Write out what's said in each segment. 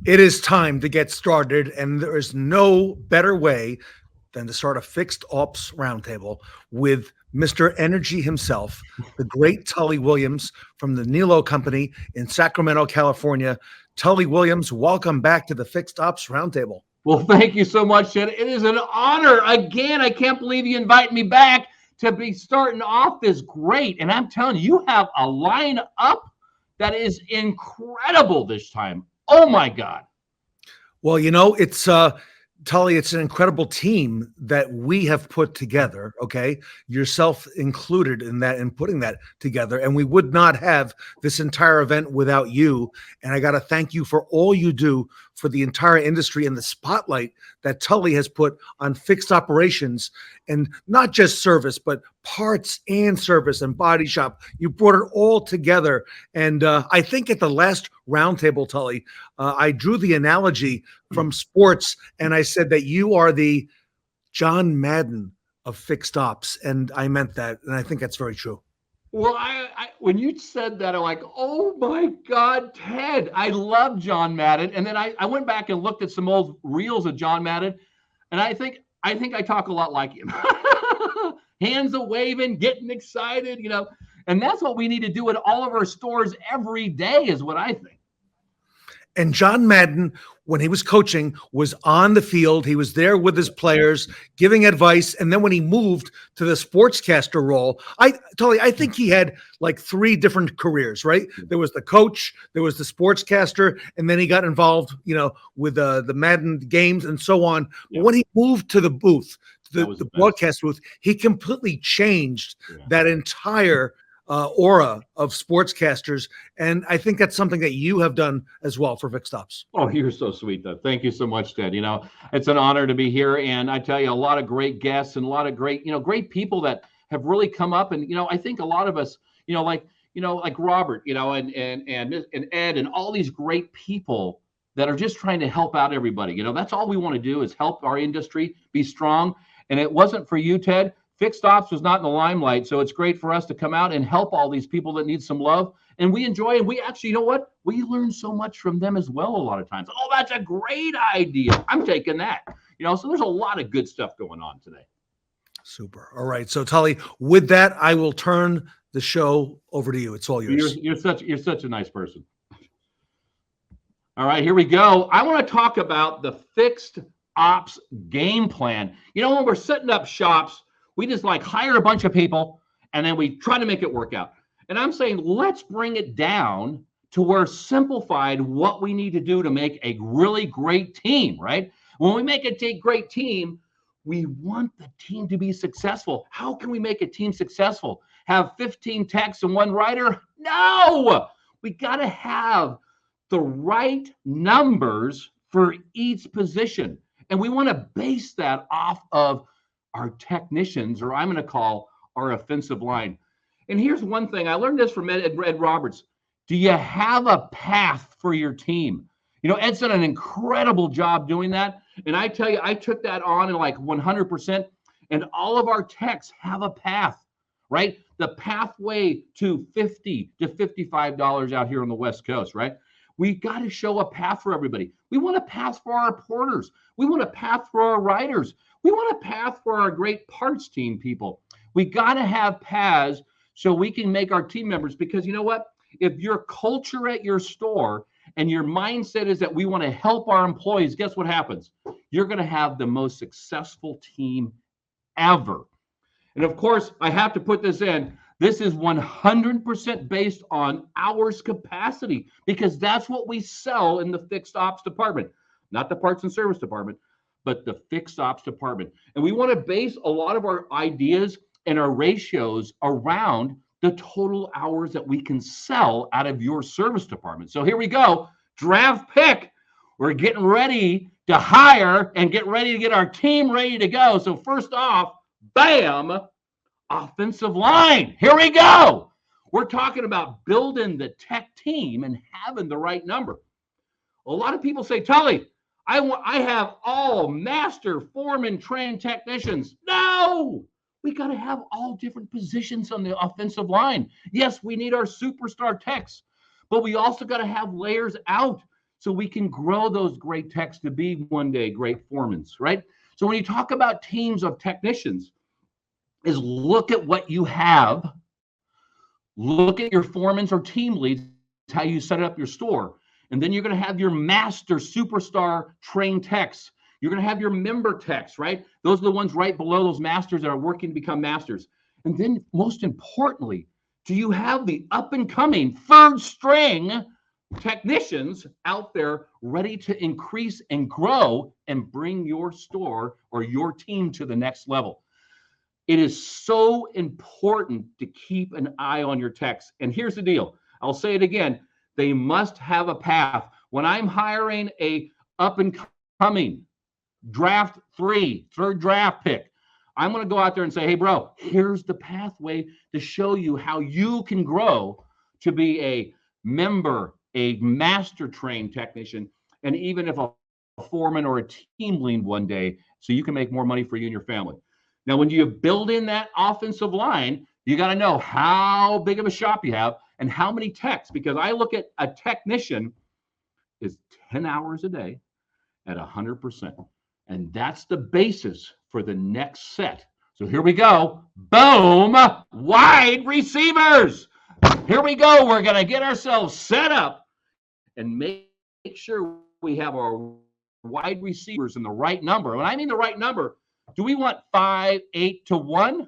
It is time to get started, and there is no better way than to start a fixed ops roundtable with Mr. Energy himself, the great Tully Williams from the Niello Company in Sacramento, California. Tully Williams, welcome back to the Fixed Ops Roundtable. Well, thank you so much, Ted. It is an honor. Again, I can't believe you invited me back to be starting off this great. And I'm telling you, you have a lineup that is incredible this time. Oh, my God. Well, it's Tully, it's an incredible team that we have put together, okay? Yourself included in that and putting that together. And we would not have this entire event without you. And I got to thank you for all you do for the entire industry and the spotlight that Tully has put on fixed operations and not just service, but parts and service and body shop. You brought it all together. And I think at the last roundtable, Tully, I drew the analogy from sports, and I said that you are the John Madden of fixed ops, and I meant that, and I think that's very true. Well, when you said that, I'm like, oh my God, Ted, I love John Madden. And then I went back and looked at some old reels of John Madden, and I think I talk a lot like him. Hands a waving, getting excited, and that's what we need to do at all of our stores every day is what I think. And John Madden, when he was coaching, was on the field. He was there with his players, giving advice. And then when he moved to the sportscaster role, I think he had like 3 different careers, right? There was the coach, there was the sportscaster, and then he got involved, with the Madden games and so on. Yeah. But when he moved to the booth, the broadcast booth, he completely changed that entire aura of sportscasters, and I think that's something that you have done as well for Fixed Ops. Oh, you're so sweet, though. Thank you so much, Ted. It's an honor to be here, and I tell you, a lot of great guests and a lot of great, great people that have really come up, and I think a lot of us, like Robert, and Ed, and all these great people that are just trying to help out everybody. That's all we want to do is help our industry be strong. And it wasn't for you, Ted. Fixed Ops was not in the limelight, so it's great for us to come out and help all these people that need some love. And we enjoy, and we actually, we learn so much from them as well a lot of times. Oh, that's a great idea. I'm taking that. So there's a lot of good stuff going on today. Super. All right. So, Tully, with that, I will turn the show over to you. It's all yours. You're such a nice person. All right, here we go. I want to talk about the Fixed Ops game plan. When we're setting up shops, we just hire a bunch of people and then we try to make it work out. And I'm saying, let's bring it down to where simplified what we need to do to make a really great team, right? When we make a great team, we want the team to be successful. How can we make a team successful? Have 15 techs and 1 writer? No, we got to have the right numbers for each position. And we want to base that off of our technicians, or I'm going to call our offensive line. And here's one thing. I learned this from Ed Roberts. Do you have a path for your team? Ed's done an incredible job doing that. And I tell you, I took that on in 100%. And all of our techs have a path, right? The pathway to $50 to $55 out here on the West Coast, right? We got to show a path for everybody. We want a path for our porters. We want a path for our riders. We want a path for our great parts team people. We got to have paths so we can make our team members, because you know what? If your culture at your store and your mindset is that we want to help our employees, guess what happens? You're going to have the most successful team ever. And of course, I have to put this in. This is 100% based on hours capacity, because that's what we sell in the fixed ops department, not the parts and service department, but the fixed ops department. And we want to base a lot of our ideas and our ratios around the total hours that we can sell out of your service department. So here we go, draft pick. We're getting ready to hire and get ready to get our team ready to go. So first off, bam, offensive line. Here we go. We're talking about building the tech team and having the right number. A lot of people say, Tully, I have all master foreman trained technicians. No, we got to have all different positions on the offensive line. Yes, we need our superstar techs, but we also got to have layers out so we can grow those great techs to be one day great foremen, right? So when you talk about teams of technicians, is look at what you have, look at your foremen or team leads, how you set up your store. And then you're going to have your master superstar trained techs. You're going to have your member techs, right? Those are the ones right below those masters that are working to become masters. And then most importantly, do you have the up and coming third string technicians out there ready to increase and grow and bring your store or your team to the next level? It is so important to keep an eye on your techs. And here's the deal. I'll say it again. They must have a path. When I'm hiring a up and coming draft 3, third draft pick, I'm going to go out there and say, hey, bro, here's the pathway to show you how you can grow to be a member, a master trained technician, and even if a foreman or a team lead one day, so you can make more money for you and your family. Now, when you build in that offensive line, you got to know how big of a shop you have and how many techs, because I look at a technician is 10 hours a day at 100%. And that's the basis for the next set. So here we go. Boom, wide receivers. Here we go. We're going to get ourselves set up and make sure we have our wide receivers in the right number. When I mean the right number, do we want 5, 8 to 1?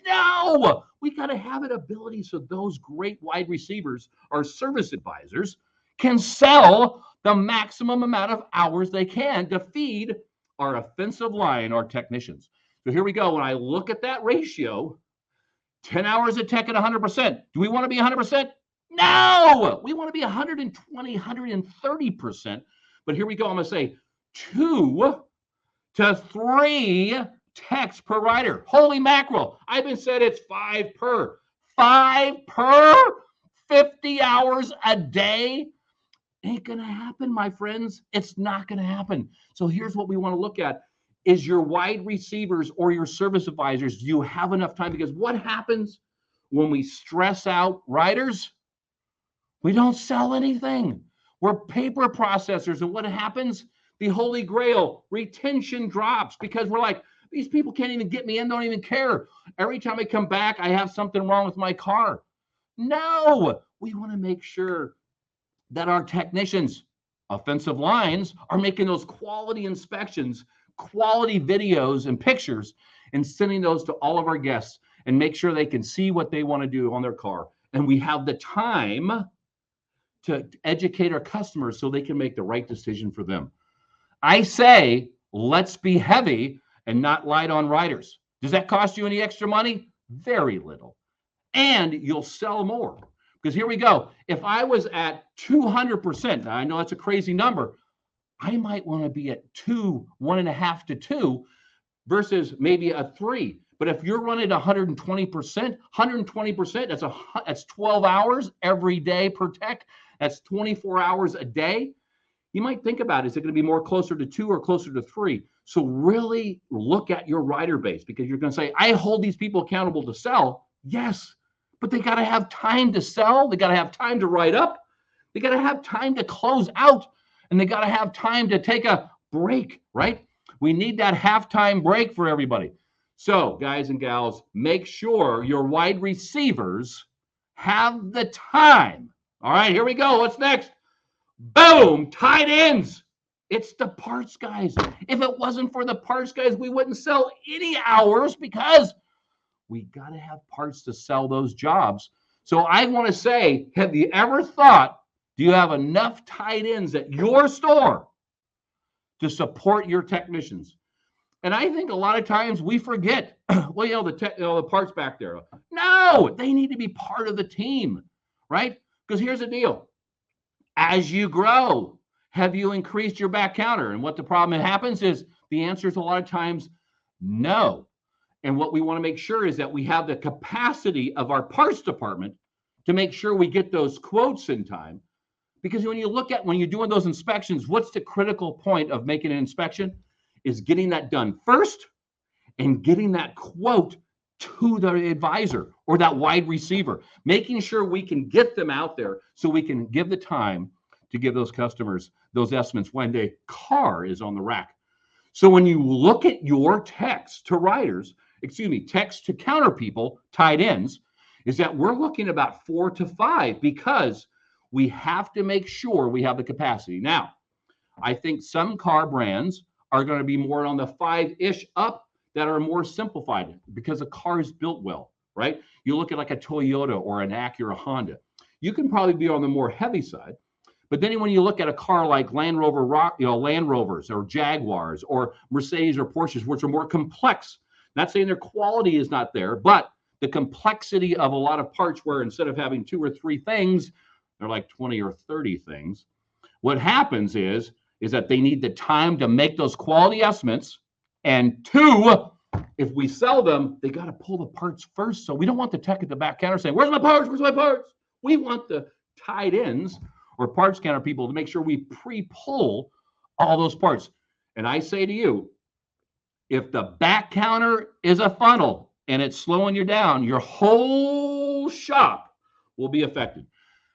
No, we got to have an ability so those great wide receivers, our service advisors, can sell the maximum amount of hours they can to feed our offensive line, our technicians. So here we go. When I look at that ratio, 10 hours a tech at 100%. Do we want to be 100%? No, we want to be 120, 130%. But here we go. I'm going to say 2 to 3 techs per rider. Holy mackerel. I've been said it's 5 per. 5 per 50 hours a day. Ain't going to happen, my friends. It's not going to happen. So here's what we want to look at is your wide receivers or your service advisors. Do you have enough time? Because what happens when we stress out riders? We don't sell anything. We're paper processors. And what happens? The holy grail, retention drops because we're like, these people can't even get me in, don't even care. Every time I come back, I have something wrong with my car. No, we want to make sure that our technicians, offensive lines, are making those quality inspections, quality videos and pictures, and sending those to all of our guests and make sure they can see what they want to do on their car. And we have the time to educate our customers so they can make the right decision for them. I say, let's be heavy and not light on riders. Does that cost you any extra money? Very little. And you'll sell more. Because here we go. If I was at 200%, I know that's a crazy number, I might want to be at 2, 1.5 to 2 versus maybe a 3. But if you're running 120%, that's 12 hours every day per tech. That's 24 hours a day. You might think about, is it going to be more closer to 2 or closer to 3? So really look at your rider base, because you're going to say, I hold these people accountable to sell. Yes, but they got to have time to sell. They got to have time to write up. They got to have time to close out, and they got to have time to take a break, right? We need that halftime break for everybody. So guys and gals, make sure your wide receivers have the time. All right, here we go. What's next? Boom, tight ends. It's the parts guys. If it wasn't for the parts guys, we wouldn't sell any hours because we got to have parts to sell those jobs. So I want to say, have you ever thought, do you have enough tight ends at your store to support your technicians? And I think a lot of times we forget, well, the parts back there. No, they need to be part of the team, right? Because here's the deal. As you grow, have you increased your back counter? And what the problem happens is the answer is a lot of times no. And what we want to make sure is that we have the capacity of our parts department to make sure we get those quotes in time. Because when you're doing those inspections, what's the critical point of making an inspection? Is getting that done first and getting that quote to the advisor or that wide receiver, making sure we can get them out there so we can give the time to give those customers those estimates when the car is on the rack. So when you look at your text to writers, text to counter people, tight ends, is that we're looking about 4 to 5 because we have to make sure we have the capacity. Now, I think some car brands are going to be more on the 5-ish up that are more simplified because the car is built well, right? You look at like a Toyota or an Acura Honda, you can probably be on the more heavy side. But then when you look at a car like Land Rovers or Jaguars or Mercedes or Porsches, which are more complex, not saying their quality is not there, but the complexity of a lot of parts where instead of having 2 or 3 things, they're like 20 or 30 things. What happens is that they need the time to make those quality estimates. And 2, if we sell them, they got to pull the parts first. So we don't want the tech at the back counter saying, where's my parts? Where's my parts? We want the tied ends or parts counter people to make sure we pre-pull all those parts. And I say to you, if the back counter is a funnel and it's slowing you down, your whole shop will be affected.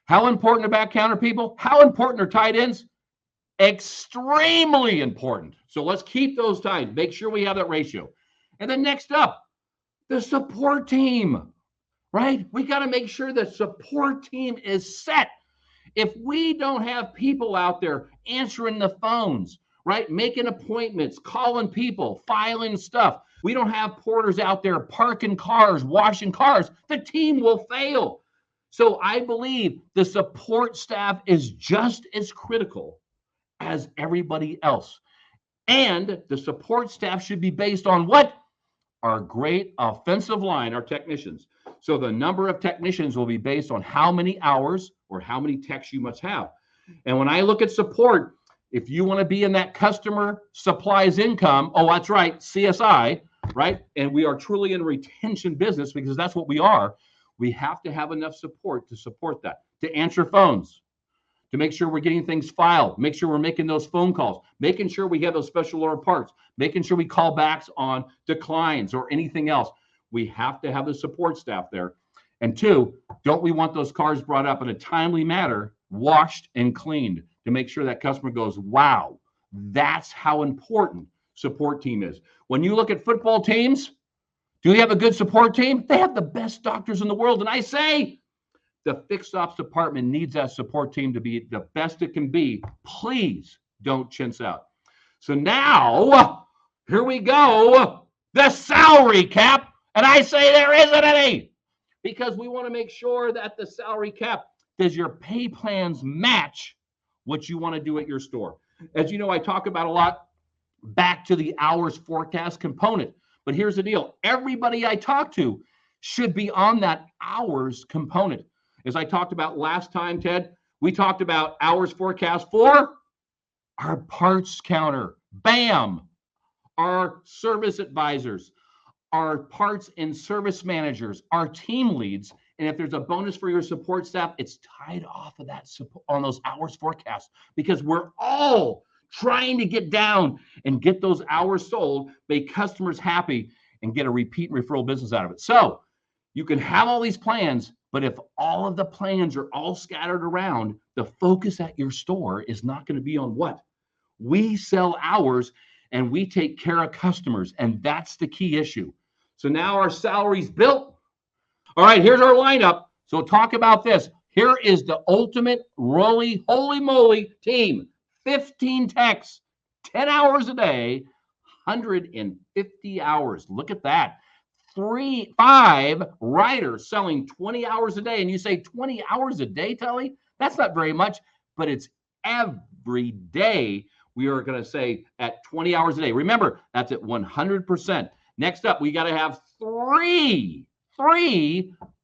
How important are back counter people? How important are tight ends? Extremely important. So let's keep those tied. Make sure we have that ratio. And then next up, the support team, right? We got to make sure the support team is set. If we don't have people out there answering the phones, right? Making appointments, calling people, filing stuff. We don't have porters out there parking cars, washing cars. The team will fail. So I believe the support staff is just as critical as everybody else. And the support staff should be based on what? Our great offensive line, our technicians. So the number of technicians will be based on how many hours or how many techs you must have. And when I look at support, if you want to be in that customer supplies income, oh, that's right, CSI, right? And we are truly in retention business because that's what we are. We have to have enough support to support that, to answer phones, to make sure we're getting things filed, make sure we're making those phone calls, making sure we have those special order parts, making sure we call backs on declines or anything else. We have to have the support staff there. And 2, don't we want those cars brought up in a timely manner, washed and cleaned to make sure that customer goes, wow, that's how important support team is. When you look at football teams, do you have a good support team? They have the best doctors in the world. And I say, the fixed ops department needs that support team to be the best it can be. Please don't chintz out. So now, here we go, the salary cap. And I say there isn't any because we want to make sure that the salary cap, does your pay plans match what you want to do at your store? As you know, I talk about a lot back to the hours forecast component. But here's the deal. Everybody I talk to should be on that hours component. As I talked about last time, Ted, we talked about hours forecast for our parts counter, BAM, our service advisors, our parts and service managers, our team leads. And if there's a bonus for your support staff, it's tied off of that support on those hours forecast because we're all trying to get down and get those hours sold, make customers happy, and get a repeat and referral business out of it. So you can have all these plans, but if all of the plans are all scattered around, the focus at your store is not going to be on what? We sell hours and we take care of customers, and that's the key issue. So now our salary's built. All right, here's our lineup. So talk about this. Here is the ultimate holy moly team. 15 techs, 10 hours a day, 150 hours. Look at that. 5 writers selling 20 hours a day. And you say 20 hours a day, Tully? That's not very much, but it's every day we are going to say at 20 hours a day. Remember, that's at 100%. Next up, we got to have three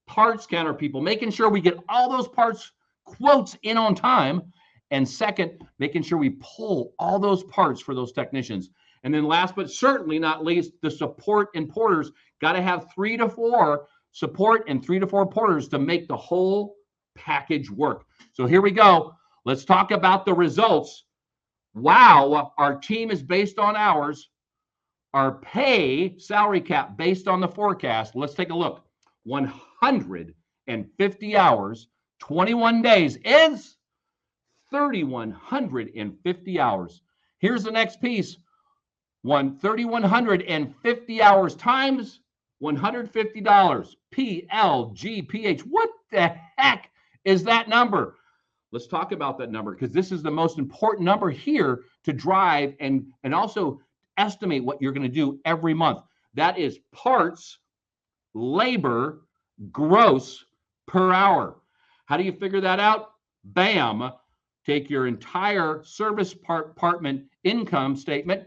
parts counter people, making sure we get all those parts quotes in on time. And second, making sure we pull all those parts for those technicians. And then last but certainly not least, the support and porters got to have 3 to 4 support and 3 to 4 porters to make the whole package work. So here we go. Let's talk about the results. Wow, our team is based on hours. Our pay salary cap based on the forecast. Let's take a look. 150 hours, 21 days is 3,150 hours. Here's the next piece. 3,150 hours times $150. PLGPH. What the heck is that number? Let's talk about that number, because this is the most important number here to drive and also estimate what you're going to do every month. That is parts, labor, gross per hour. How do you figure that out? Bam. Take your entire service department income statement,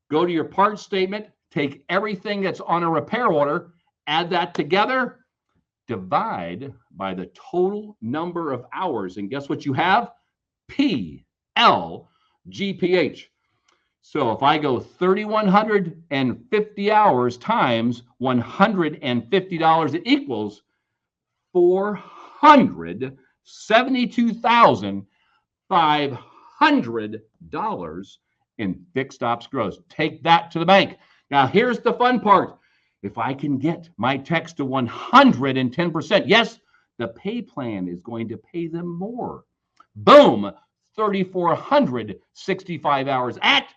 go to your parts statement, take everything that's on a repair order, add that together, divide by the total number of hours, and guess what you have? PLGPH. So if I go 3,150 hours times $150, it equals $472,500 in fixed ops gross. Take that to the bank. Now, here's the fun part. If I can get my techs to 110%, yes, the pay plan is going to pay them more. Boom, 3,465 hours at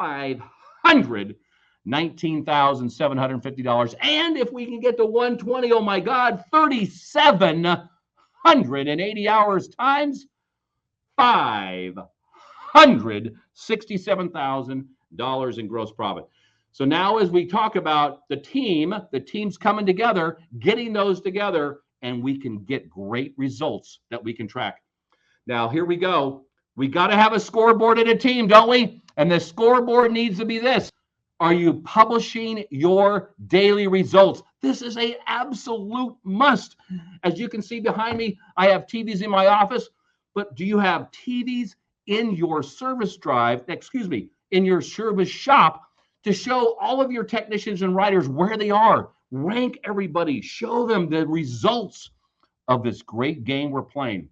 $519,750. And if we can get to 120, oh my God, 3,780 hours times $567,000 in gross profit. So now as we talk about the team's coming together, getting those together, and we can get great results that we can track. Now, here we go. We got to have a scoreboard in a team, don't we? And the scoreboard needs to be this. Are you publishing your daily results? This is an absolute must. As you can see behind me, I have TVs in my office, but do you have TVs in your service in your service shop to show all of your technicians and writers where they are? Rank everybody, show them the results of this great game we're playing.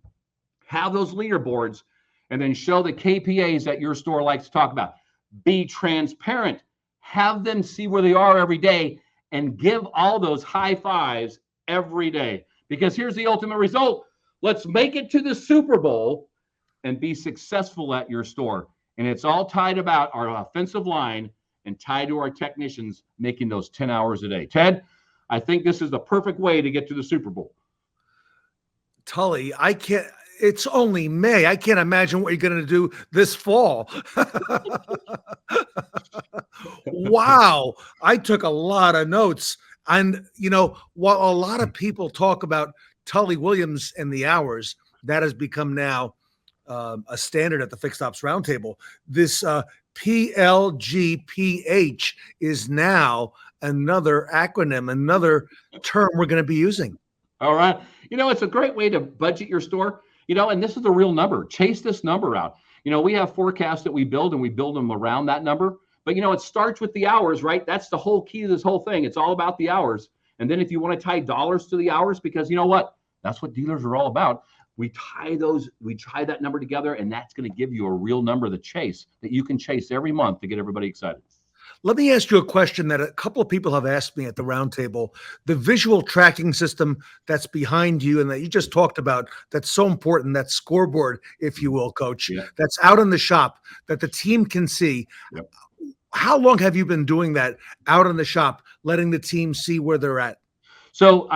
Have those leaderboards, and then show the KPIs that your store likes to talk about. Be transparent. Have them see where they are every day, and give all those high fives every day. Because here's the ultimate result. Let's make it to the Super Bowl and be successful at your store. And it's all tied about our offensive line and tied to our technicians making those 10 hours a day. Ted, I think this is the perfect way to get to the Super Bowl. Tully, it's only May. I can't imagine what you're going to do this fall. Wow. I took a lot of notes. And, while a lot of people talk about Tully Williams and the hours, that has become now a standard at the Fixed Ops Roundtable. This PLGPH is now another acronym, another term we're going to be using. All right. It's a great way to budget your store, and this is the real number. Chase this number out. We have forecasts that we build, and we build them around that number. But, it starts with the hours, right? That's the whole key to this whole thing. It's all about the hours. And then if you want to tie dollars to the hours, because you know what? That's what dealers are all about. We tie that number together, and that's going to give you a real number to chase, that you can chase every month to get everybody excited. Let me ask you a question that a couple of people have asked me at the roundtable. The visual tracking system that's behind you and that you just talked about, that's so important, that scoreboard, if you will, Coach, that's out in the shop that the team can see. Yep. How long have you been doing that out in the shop, letting the team see where they're at? So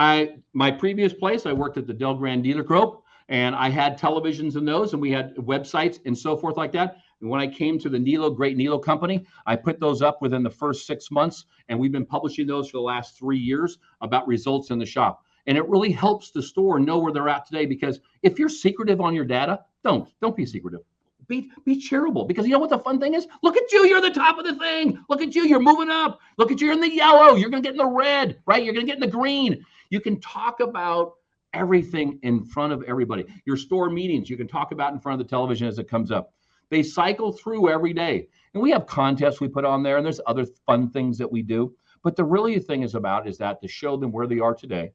my previous place, I worked at the Del Grand Dealer Group, and I had televisions in those, and we had websites and so forth like that. And when I came to the Niello, great Niello company, I put those up within the first 6 months, and we've been publishing those for the last 3 years about results in the shop. And it really helps the store know where they're at today, because if you're secretive on your data, don't be secretive. Be charitable, because you know what the fun thing is? Look at you, you're the top of the thing. Look at you, you're moving up. Look at you, you're in the yellow. You're going to get in the red, right? You're going to get in the green. You can talk about everything in front of everybody. Your store meetings, you can talk about in front of the television as it comes up. They cycle through every day. And we have contests we put on there, and there's other fun things that we do. But the really thing is that to show them where they are today,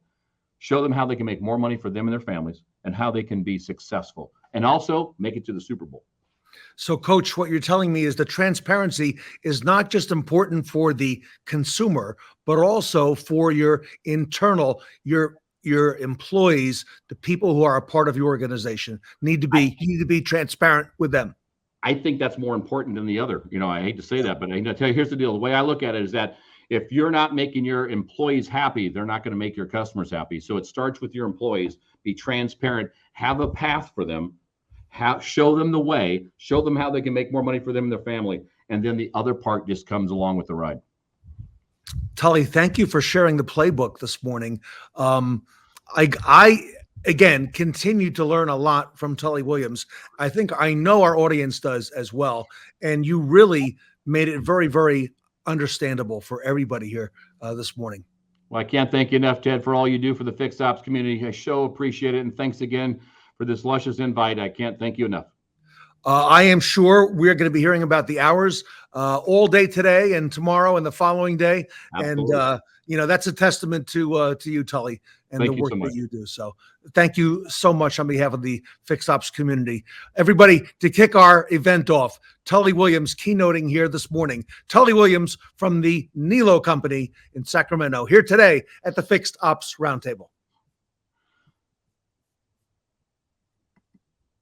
show them how they can make more money for them and their families, and how they can be successful, and also make it to the Super Bowl. So, Coach, what you're telling me is the transparency is not just important for the consumer, but also for your internal, your your employees, the people who are a part of your organization, need to be transparent with them. I think that's more important than the other. I hate to say that, but I'm going to tell you, here's the deal. The way I look at it is that if you're not making your employees happy, they're not going to make your customers happy. So it starts with your employees. Be transparent, have a path for them, show them the way, show them how they can make more money for them and their family. And then the other part just comes along with the ride. Tully, thank you for sharing the playbook this morning. I again continue to learn a lot from Tully Williams. I think I know our audience does as well. And you really made it very, very understandable for everybody here this morning. Well, I can't thank you enough, Ted, for all you do for the fixed ops community. I so appreciate it. And thanks again for this luscious invite. I can't thank you enough. I am sure we're going to be hearing about the hours all day today and tomorrow and the following day. Absolutely. And, that's a testament to you, Tully, and the work that you do. So thank you so much on behalf of the Fixed Ops community. Everybody, to kick our event off, Tully Williams keynoting here this morning. Tully Williams from the Niello company in Sacramento, here today at the Fixed Ops Roundtable.